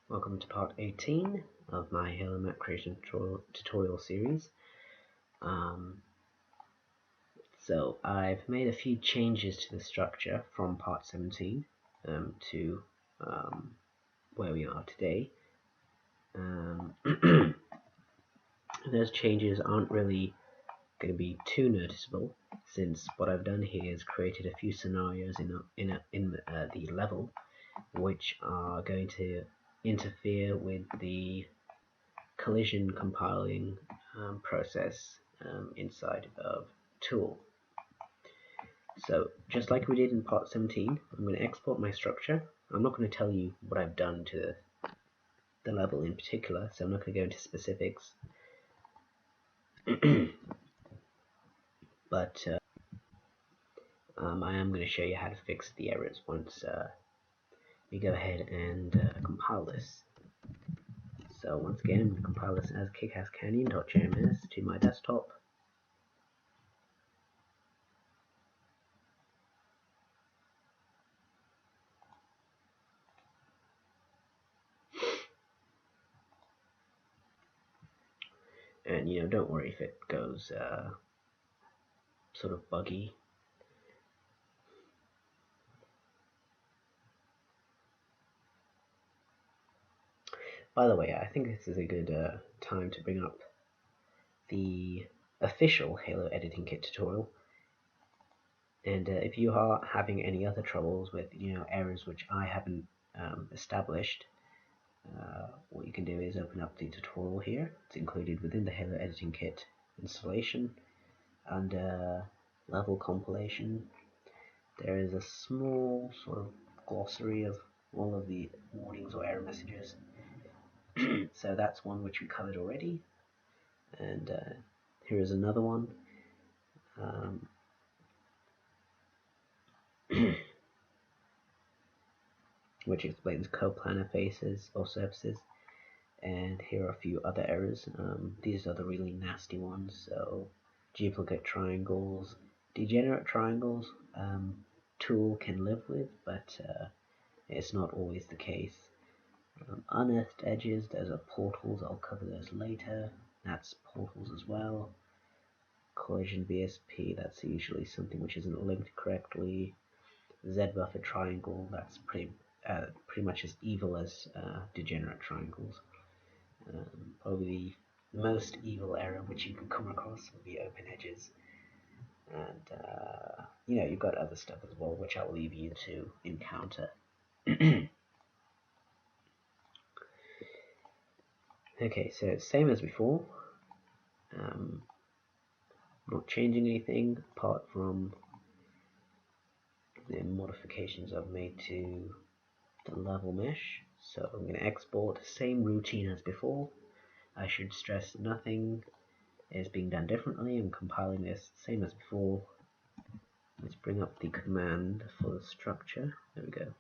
Welcome to part 18 of my Halo map creation tutorial series. So I've made a few changes to the structure from part 17 to where we are today. Those changes aren't really going to be too noticeable, since what I've done here is created a few scenarios in the level which are going to interfere with the collision compiling process inside of tool. So just like we did in part 17, I'm going to export my structure. I'm not going to tell you what I've done to the level in particular, so I'm not going to go into specifics. But I am going to show you how to fix the errors once we go ahead and compile this. So once again, I'm going to compile this as kickascanyon.jms to my desktop. And don't worry if it goes sort of buggy. By the way, I think this is a good time to bring up the official Halo editing kit tutorial. And if you are having any other troubles with errors which I haven't established, what you can do is open up the tutorial here. It's included within the Halo editing kit installation. Under level compilation, there is a small sort of glossary of all of the warnings or error messages. So that's one which we covered already, and here is another one. Which explains coplanar faces or surfaces, and here are a few other errors. These are the really nasty ones. So duplicate triangles, degenerate triangles, tool can live with, but it's not always the case. Unearthed edges, those are portals, I'll cover those later. That's portals as well. Collision BSP, that's usually something which isn't linked correctly. Z buffer triangle, that's pretty much as evil as degenerate triangles. Probably the most evil error which you can come across will be open edges. And you've got other stuff as well, which I'll leave you to encounter. Okay, so it's same as before. Not changing anything apart from the modifications I've made to the level mesh. So I'm going to export, same routine as before. I should stress nothing is being done differently. I'm compiling this same as before. Let's bring up the command for the structure. There we go.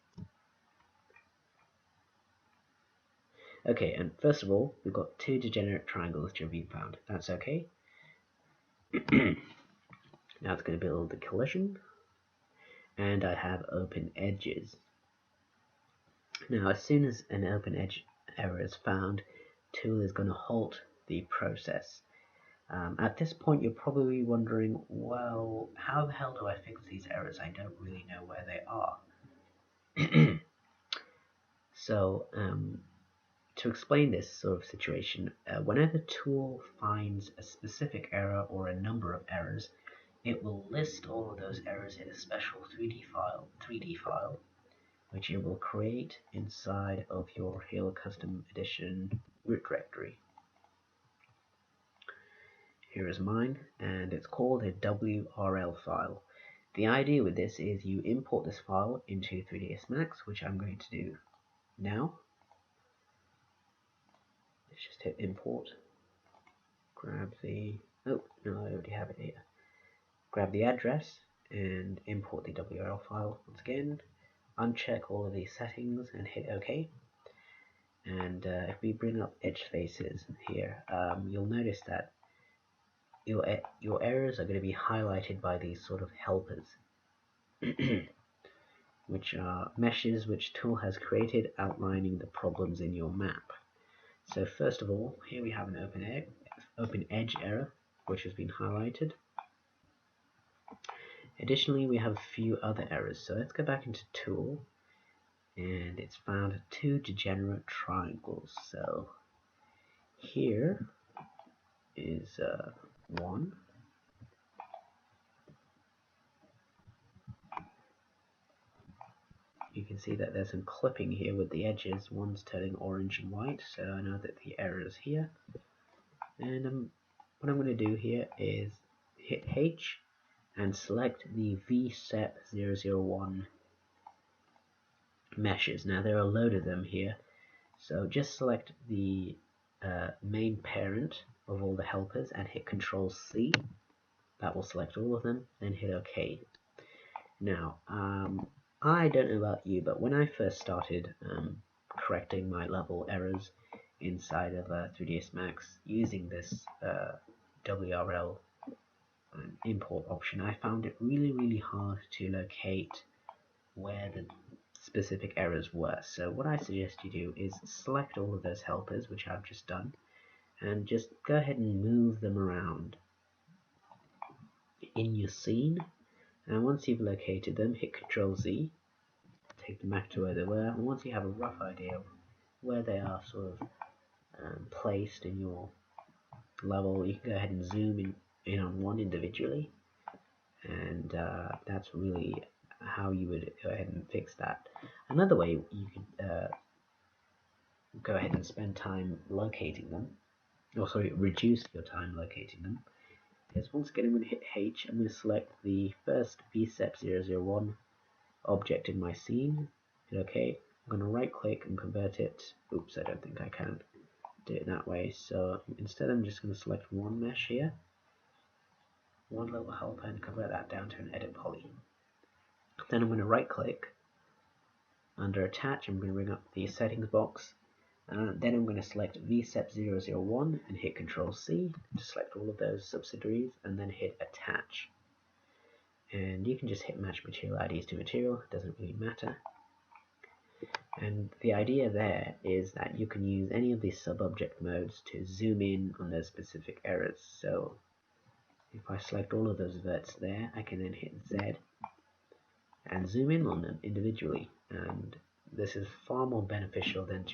Okay, and first of all, we've got two degenerate triangles which have been found. That's okay. Now it's going to build the collision, and I have open edges. Now, as soon as an open edge error is found, tool is going to halt the process. At this point, you're probably wondering, well, how the hell do I fix these errors? I don't really know where they are. So, to explain this sort of situation, whenever tool finds a specific error or a number of errors, it will list all of those errors in a special 3D file, which it will create inside of your Halo Custom Edition root directory. Here is mine, and it's called a WRL file. The idea with this is you import this file into 3ds Max, which I'm going to do now. Let's just hit import, grab the, oh no, I already have it here. Grab the address and import the WRL file once again. Uncheck all of these settings and hit OK. And if we bring up edge faces here, you'll notice that your errors are going to be highlighted by these sort of helpers. which are meshes which tool has created outlining the problems in your map. So first of all, here we have an open edge error, which has been highlighted. Additionally, we have a few other errors. So let's go back into tool, and it's found two degenerate triangles. So here is one. You can see that there's some clipping here with the edges. One's turning orange and white, so I know that the error is here. And what I'm going to do here is hit H and select the VSEP001 meshes. Now there are a load of them here, so just select the main parent of all the helpers and hit Control C. That will select all of them, then hit OK. Now, I don't know about you, but when I first started correcting my level errors inside of 3ds Max using this WRL import option, I found it really hard to locate where the specific errors were. So what I suggest you do is select all of those helpers, which I've just done, and just go ahead and move them around in your scene. And once you've located them, hit Control Z, take them back to where they were, and once you have a rough idea of where they are sort of placed in your level, you can go ahead and zoom in on one individually, and that's really how you would go ahead and fix that. Another way you could go ahead and spend time locating them, or sorry, reduce your time locating them, is once again I'm going to hit H. I'm going to select the first VSEP001 object in my scene, hit OK. I'm going to right click and convert it. Oops, I don't think I can do it that way, so instead I'm just going to select one mesh here, one little helper, and convert that down to an edit poly. Then I'm going to right click, under attach I'm going to bring up the settings box, then I'm going to select VSEP001 and hit Control C to select all of those subsidiaries, and then hit attach. And you can just hit match material IDs to material, it doesn't really matter. And the idea there is that you can use any of these sub-object modes to zoom in on those specific errors. So if I select all of those verts there, I can then hit Z and zoom in on them individually. And this is far more beneficial than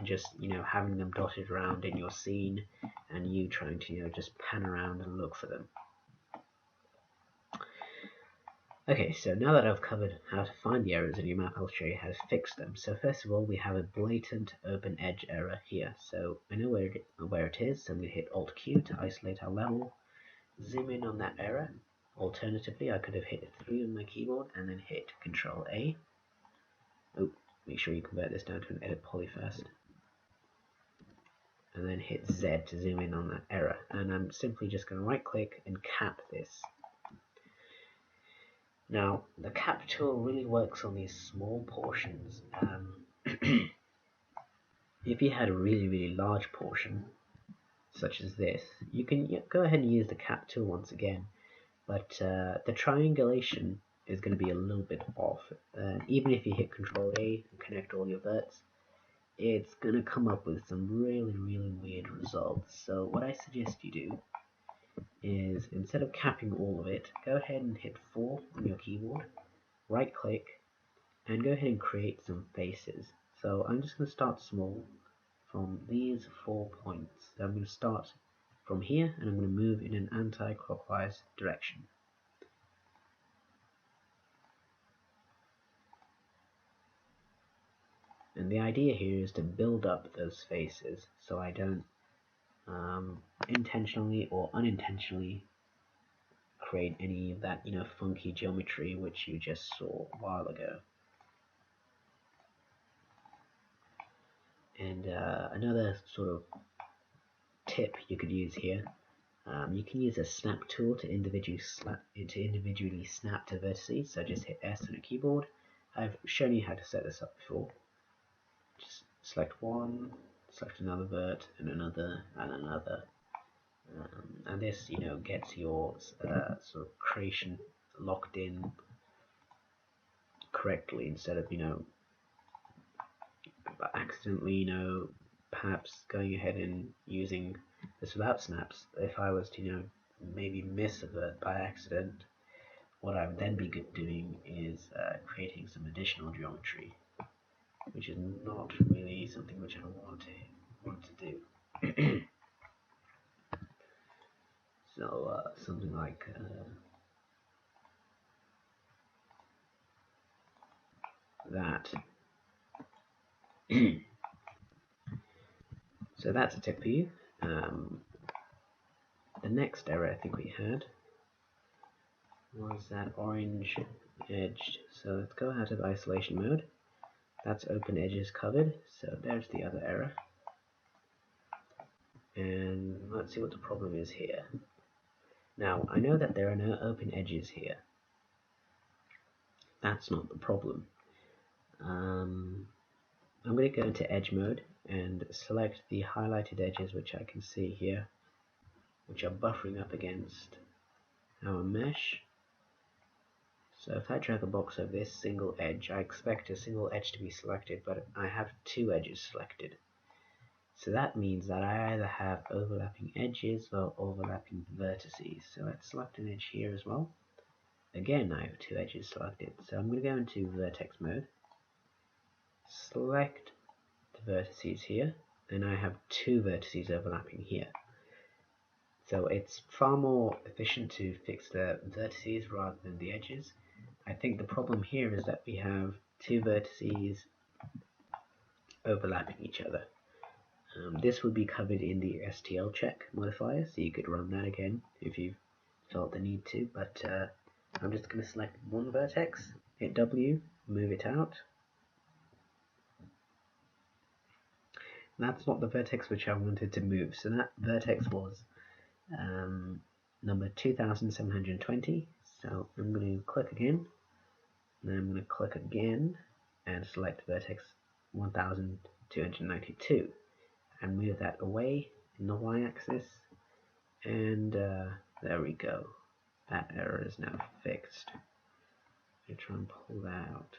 just having them dotted around in your scene and you trying to just pan around and look for them. Okay, so now that I've covered how to find the errors in your map, I'll show you how to fix them. So first of all, we have a blatant open edge error here. So I know where it is, so I'm going to hit Alt Q to isolate our level, zoom in on that error. Alternatively, I could have hit 3 on my keyboard and then hit Control A. Oh, make sure you convert this down to an edit poly first. And then hit Z to zoom in on that error. And I'm simply just going to right click and cap this. Now, the cap tool really works on these small portions. If you had a really large portion, such as this, you can go ahead and use the cap tool once again, but the triangulation is going to be a little bit off. Even if you hit Control A and connect all your verts, it's going to come up with some really weird results. So what I suggest you do is, instead of capping all of it, go ahead and hit 4 on your keyboard, right click, and go ahead and create some faces. So I'm just going to start small from these 4 points. So I'm going to start from here and I'm going to move in an anti-clockwise direction. And the idea here is to build up those faces so I don't intentionally or unintentionally create any of that funky geometry which you just saw a while ago. And another sort of tip you could use here, you can use a snap tool to individually snap to vertices. So just hit S on a keyboard. I've shown you how to set this up before. Just select one, select another vert, and another, and another. And this gets your sort of creation locked in correctly instead of, accidentally, perhaps going ahead and using this without snaps. If I was to, maybe miss a vert by accident, what I would then be doing is creating some additional geometry, which is not really something which I want to do. So something like that. So that's a tip for you. The next error I think we had was that orange edge. So let's go out of isolation mode. That's open edges covered. So there's the other error. And let's see what the problem is here. Now, I know that there are no open edges here. That's not the problem. I'm going to go into edge mode and select the highlighted edges which I can see here, which are buffering up against our mesh. So if I drag a box over this single edge, I expect a single edge to be selected, but I have two edges selected. So that means that I either have overlapping edges or overlapping vertices. So let's select an edge here as well. Again, I have two edges selected. So I'm going to go into vertex mode, select the vertices here, and I have two vertices overlapping here. So it's far more efficient to fix the vertices rather than the edges. I think the problem here is that we have two vertices overlapping each other. This would be covered in the STL check modifier, so you could run that again if you felt the need to, but I'm just going to select one vertex, hit W, move it out. That's not the vertex which I wanted to move, so that vertex was number 2720, so I'm going to click again, then I'm going to click again and select vertex 1292 and move that away in the y-axis, and there we go. That error is now fixed. Let me try and pull that out.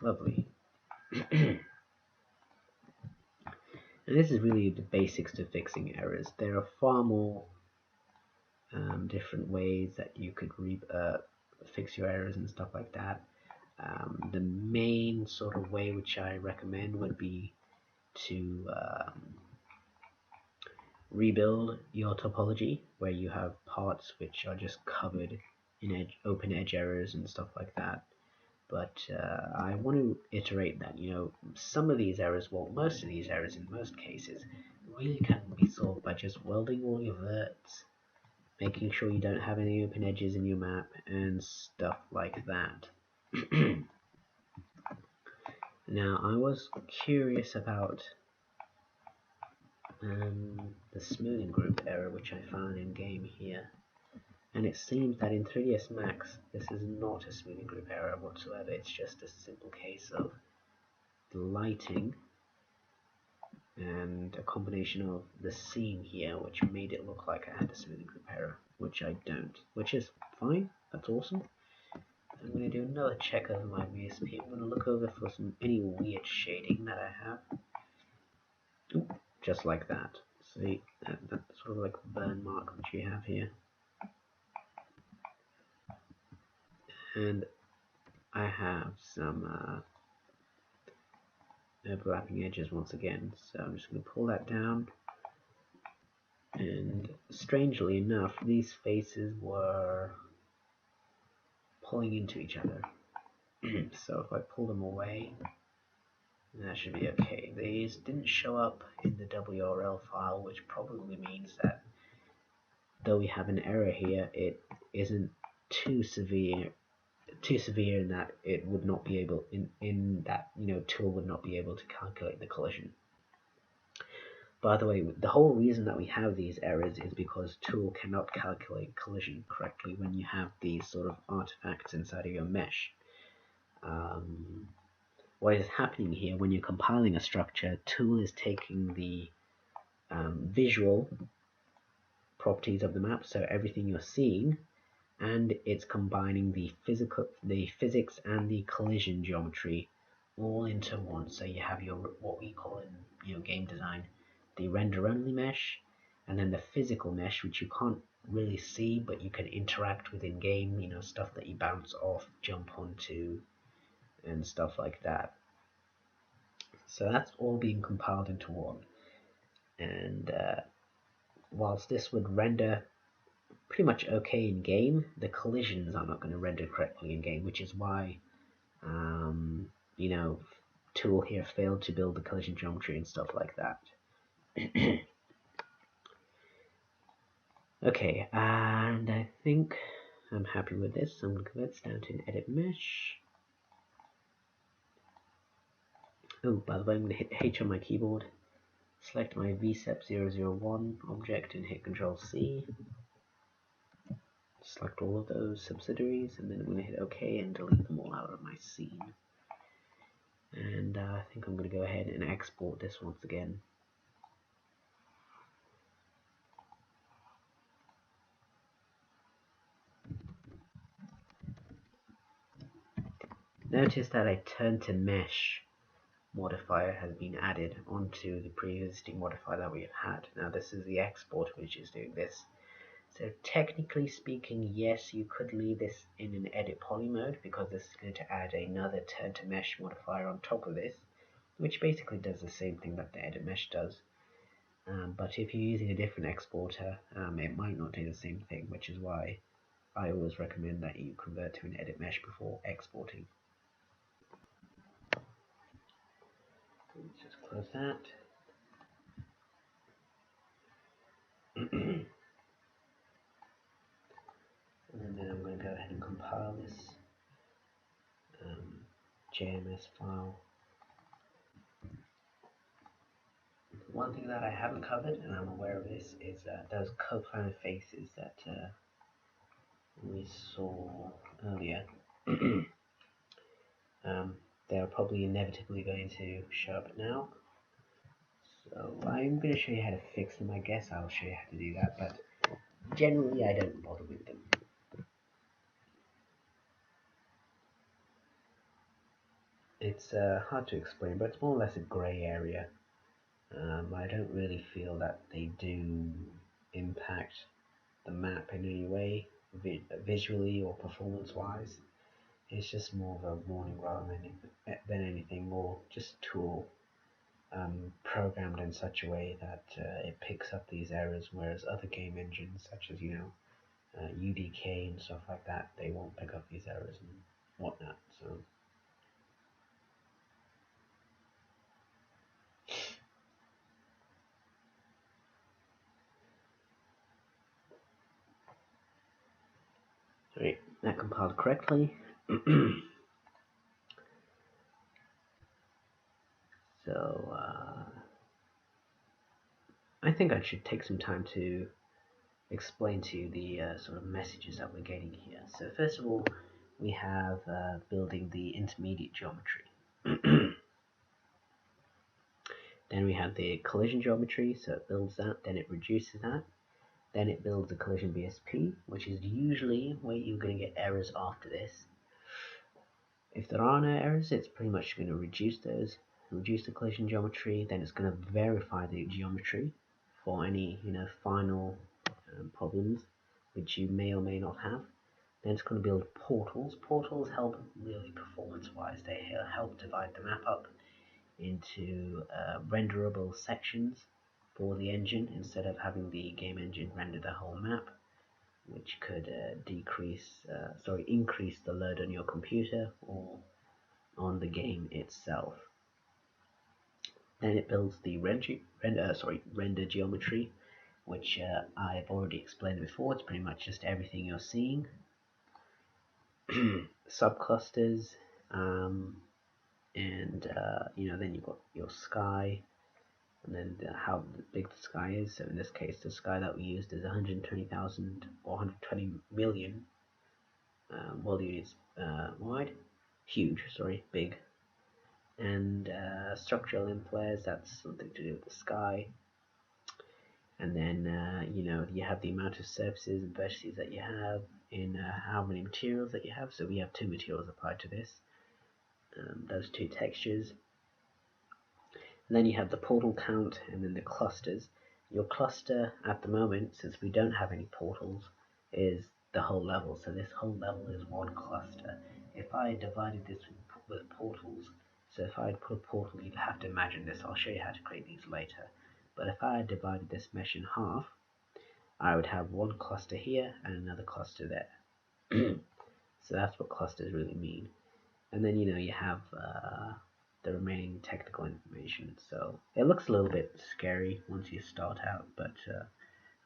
Lovely. And this is really the basics to fixing errors. There are far more different ways that you could fix your errors and stuff like that. The main sort of way which I recommend would be to rebuild your topology, where you have parts which are just covered in open edge errors and stuff like that. But I want to iterate that, some of these errors, well, most of these errors in most cases, really can be solved by just welding all your verts, making sure you don't have any open edges in your map, and stuff like that. Now, I was curious about the smoothing group error, which I found in game here. And it seems that in 3ds Max, this is not a smoothing group error whatsoever. It's just a simple case of the lighting and a combination of the scene here, which made it look like I had a smoothing group error, which I don't, which is fine. That's awesome. I'm going to do another check over my VSP. I'm going to look over for any weird shading that I have. Ooh, just like that. See, that sort of like burn mark which you have here. And I have some overlapping edges once again, so I'm just going to pull that down, and strangely enough these faces were pulling into each other. So if I pull them away, that should be okay. These didn't show up in the WRL file, which probably means that though we have an error here, it isn't too severe in that it would not be able in that tool would not be able to calculate the collision. By the way, the whole reason that we have these errors is because tool cannot calculate collision correctly when you have these sort of artifacts inside of your mesh. What is happening here when you're compiling a structure, tool is taking the visual properties of the map, so everything you're seeing, and it's combining the physics and the collision geometry all into one. So you have your what we call in game design the render only mesh, and then the physical mesh, which you can't really see but you can interact with in game, stuff that you bounce off, jump onto, and stuff like that. So that's all being compiled into one. And whilst this would render pretty much okay in game, the collisions are not going to render correctly in game, which is why you know Tool here failed to build the collision geometry and stuff like that. Okay, and I think I'm happy with this. So I'm going to convert this down to an edit mesh. Oh, by the way, I'm going to hit H on my keyboard, select my VSEP001 object and hit Control C. Select all of those subsidiaries, and then I'm going to hit OK and delete them all out of my scene. And I think I'm going to go ahead and export this once again. Notice that a turn to mesh modifier has been added onto the pre-existing modifier that we have had. Now this is the export which is doing this. So technically speaking, yes, you could leave this in an edit poly mode, because this is going to add another turn to mesh modifier on top of this, which basically does the same thing that the edit mesh does. But if you're using a different exporter, it might not do the same thing, which is why I always recommend that you convert to an edit mesh before exporting. Let's just close that. And then I'm going to go ahead and compile this JMS file. One thing that I haven't covered, and I'm aware of this, is those coplanar faces that we saw earlier. They're probably inevitably going to show up now. So I'm going to show you how to fix them. I guess I'll show you how to do that, but generally I don't bother with them. It's hard to explain, but it's more or less a grey area. I don't really feel that they do impact the map in any way, visually or performance-wise. It's just more of a warning rather than anything more, just a tool programmed in such a way that it picks up these errors, whereas other game engines such as UDK and stuff like that, they won't pick up these errors and whatnot. So right, that compiled correctly. So I think I should take some time to explain to you the sort of messages that we're getting here. So first of all, we have building the intermediate geometry. Then we have the collision geometry, so it builds that, then it reduces that, then it builds the collision BSP, which is usually where you're going to get errors after this. If there are no errors, it's pretty much going to reduce those, reduce the collision geometry, then it's going to verify the geometry for any final problems which you may or may not have. Then it's going to build portals. Portals help really performance-wise. They help divide the map up into renderable sections for the engine instead of having the game engine render the whole map, which could increase the load on your computer or on the game itself. Then it builds the render geometry, which I've already explained before. It's pretty much just everything you're seeing. Subclusters, and then you've got your sky, and then how big the sky is. So in this case, the sky that we used is 120,000 or 120 million world units wide. Huge, sorry, big. And structural inflares, that's something to do with the sky. And then you have the amount of surfaces and vertices that you have in how many materials that you have. So we have 2 materials applied to this, those 2 textures. And then you have the portal count and then the clusters. Your cluster at the moment, since we don't have any portals, is the whole level. So this whole level is 1 cluster. If I divided this with portals, so if I had put a portal, you'd have to imagine this. I'll show you how to create these later. But if I had divided this mesh in half, I would have 1 cluster here and another cluster there. So that's what clusters really mean. And then you have the remaining technical information. So it looks a little bit scary once you start out, but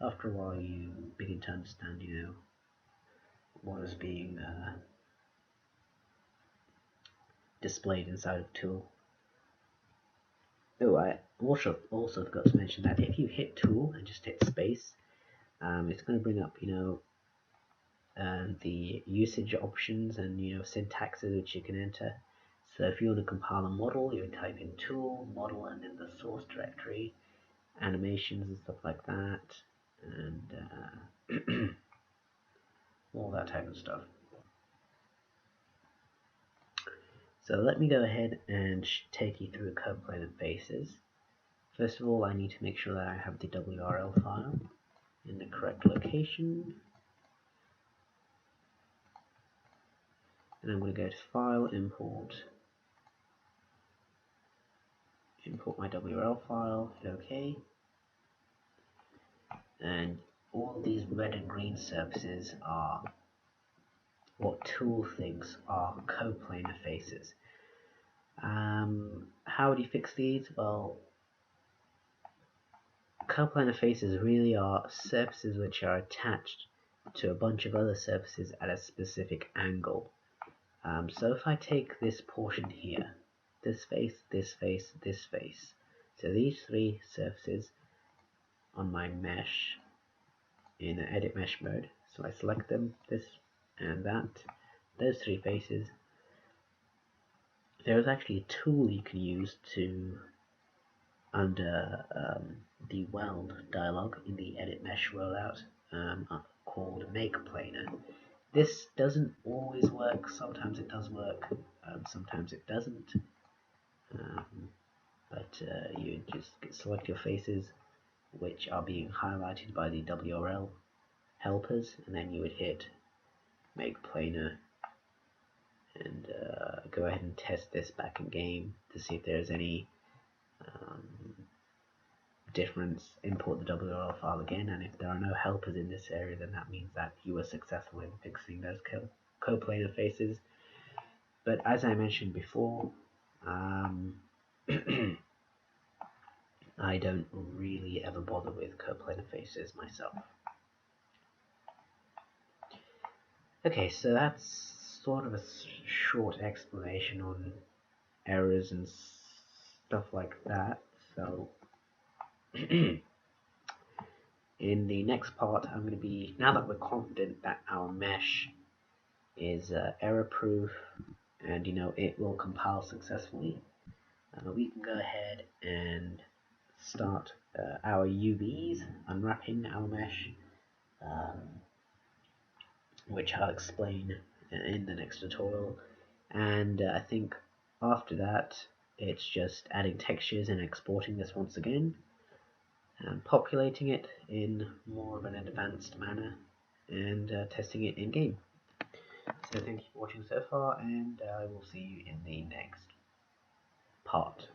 after a while you begin to understand what is being displayed inside of the tool. Oh, I also forgot to mention that if you hit tool and just hit space, it's going to bring up the usage options and syntaxes which you can enter. So if you want to compile a model, you would type in tool, model, and then the source directory, animations and stuff like that, and all that type of stuff. So let me go ahead and take you through coplanar faces. First of all, I need to make sure that I have the WRL file in the correct location. And I'm going to go to File, Import my WRL file, hit OK. And all these red and green surfaces are what Tool thinks are coplanar faces. How would you fix these? Well, coplanar faces really are surfaces which are attached to a bunch of other surfaces at a specific angle. So if I take this portion here, this face, this face, this face, so these 3 surfaces on my mesh in edit mesh mode, so I select them, this and that, those 3 faces. There is actually a tool you can use to, under the weld dialog in the edit mesh rollout, called make planar. This doesn't always work. Sometimes it does work, sometimes it doesn't. But you just select your faces which are being highlighted by the WRL helpers, and then you would hit make planar and go ahead and test this back in game to see if there's any difference. Import the WRL file again, and if there are no helpers in this area, then that means that you were successful in fixing those coplanar faces. But as I mentioned before, I don't really ever bother with coplanar faces myself. Okay, so that's sort of a short explanation on errors and stuff like that. So in the next part, I'm going to be, now that we're confident that our mesh is error proof and it will compile successfully, we can go ahead and start our UVs, unwrapping our mesh, which I'll explain in the next tutorial. And I think after that it's just adding textures and exporting this once again and populating it in more of an advanced manner and testing it in game. So thank you for watching so far, and I will see you in the next part.